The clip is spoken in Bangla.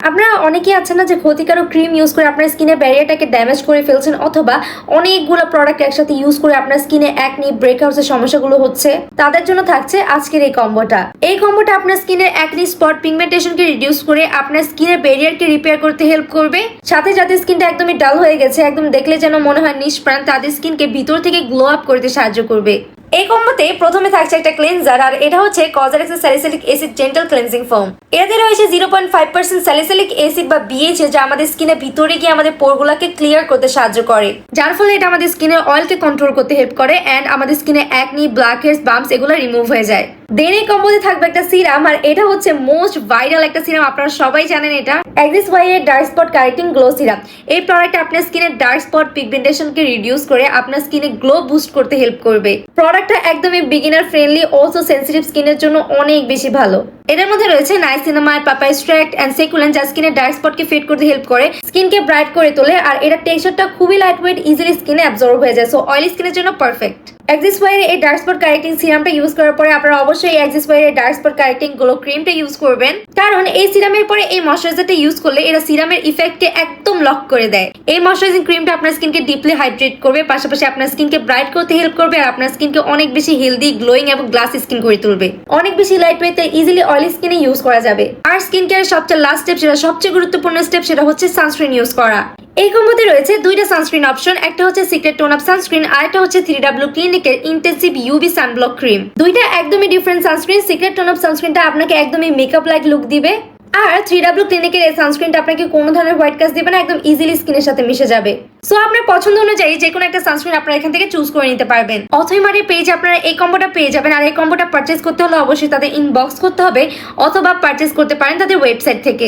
আপনারা অনেকেই আছেন না যে ক্ষতিকারক ক্রিম ইউজ করে আপনার স্কিনের ব্যারিয়ারটাকে ড্যামেজ করে ফেলছেন, অথবা অনেকগুলো প্রোডাক্ট একসাথে ইউজ করে আপনার স্কিনে একনি ব্রেকআউটসের সমস্যাগুলো হচ্ছে। তাদের জন্য থাকছে আজকের এই কম্বোটা। এই কম্বোটা আপনার স্কিনের একনি স্পট পিগমেন্টেশনকে রিডিউস করে আপনার স্কিনের ব্যারিয়ারকে রিপেয়ার করতে হেল্প করবে। সাথে যাদের স্কিনটা একদমই ডাল হয়ে গেছে, একদম দেখলে যেন মনে হয় নিষ্প্রাণ, তাদের স্কিনকে ভিতর থেকে গ্লো আপ করতে সাহায্য করবে। এই কম্বোতে প্রথমে থাকছে একটা ক্লিনজার, আর এটা হচ্ছে কজারেক্সের salicylic acid gentle cleansing foam. এতে রয়েছে 0.5% স্যালিসিলিক অ্যাসিড বা BHA, যা আমাদের স্কিনে ভিতরে গিয়ে আমাদের পোরগুলোকে ক্লিয়ার করতে সাহায্য করে, যার ফলে এটা আমাদের স্কিনের অয়েলকে কন্ট্রোল করতে হেল্প করে এন্ড আমাদের স্কিনে একনি, ব্ল্যাক হেডস, বাম্পস এগুলো রিমুভ হয়ে যায়। দেন এই কম্বোতে থাকবে একটা সিরাম, আর এটা হচ্ছে মোস্ট ভাইরাল একটা সিরাম, আপনারা সবাই জানেন এটা এক্সিস-ওয়াই এর dark spot correcting glow serum. এই প্রোডাক্ট আপনার স্কিনের ডার্ক স্পট পিগমেন্টেশনকে রিডিউস করে আপনার স্কিনে গ্লো বুস্ট করতে হেল্প করবে। প্রোডাক্টটা একদমই বিগিনার ফ্রেন্ডলি, অলসো সেনসিটিভ স্কিনের জন্য অনেক বেশি ভালো। এদের মধ্যে রয়েছে নাইসিনামাইড, পাপায়া এক্সট্রাক্ট এন্ড সেকুলেন্ট, যা স্কিনের ডার্ক স্পটকে ফেড করতে হেল্প করে, স্কিনকে ব্রাইট করে তোলে, আর এটা টেক্সচারটা খুবই লাইট ওয়েট, ইজিলি স্কিনে অ্যাবজর্ব হয়ে যায়, সো অয়েলি স্কিনের জন্য পারফেক্ট। এক্সিস-ওয়াই এর এই ডার্ক স্পট কারেক্টিং সিরামটা ইউজ করার পরে আপনারা অবশ্যই এক্সিস-ওয়াই এর ডার্ক স্পট কারেক্টিং গ্লো ক্রিমটা ইউজ করবেন, কারণ এই সিরামের পরে এই ময়শ্চারাইজারটা ইউজ করলে এটা সিরামের ইফেক্টকে একদম লক করে দেয়। এই ময়শ্চারাইজিং ক্রিমটা আপনার স্কিনকে ডিপলি হাইড্রেট করবে, পাশাপাশি আপনার স্কিনকে ব্রাইট করতে হেল্প করবে, আর আপনার স্কিনকে অনেক বেশি হেলদি, গ্লোয়িং এবং গ্লাসি স্কিন করে তুলবে। অনেক বেশি লাইট ওয়েট, ইজিলি অয়েলি স্কিনে ইউজ করা যাবে। আর স্কিন কেয়ারের সবচেয়ে লাস্ট স্টেপ, যেটা সবচেয়ে গুরুত্বপূর্ণ স্টেপ, সেটা হচ্ছে সানস্ক্রিন ইউজ করা। এই কম্বোতে রয়েছে দুইটা সানস্ক্রিন অপশন, একটা হচ্ছে সিক্রেট টোন আপ সানস্ক্রিন, আর একটা হচ্ছে 3W ক্লিনিকের ইন্টেন্সিভ ইউভি সানব্লক ক্রিম। দুইটা একদমই different sunscreen. Secret tone up সানস্ক্রিনটা আপনাকে একদমই মেকআপ লাইক লুক দিবে, আর 3W ক্লিনিকের এই সানস্ক্রিনটা আপনাকে কোনো ধরনের হোয়াইট কাস্ট দিবে না, একদম ইজিলি স্কিনের সাথে মিশে যাবে। সো আপনার পছন্দ অনুযায়ী যে কোনো একটা সানস্ক্রিন আপনারা এখান থেকে চুজ করে নিতে পারবেন। অথইমারের পেজে আপনারা এই কম্বোটা পেয়ে যাবেন, আর এই কম্বোটা পারচেজ করতে হলে অবশ্যই তাদের ইনবক্স করতে হবে, অথবা পারচেজ করতে পারেন তাদের ওয়েবসাইট থেকে।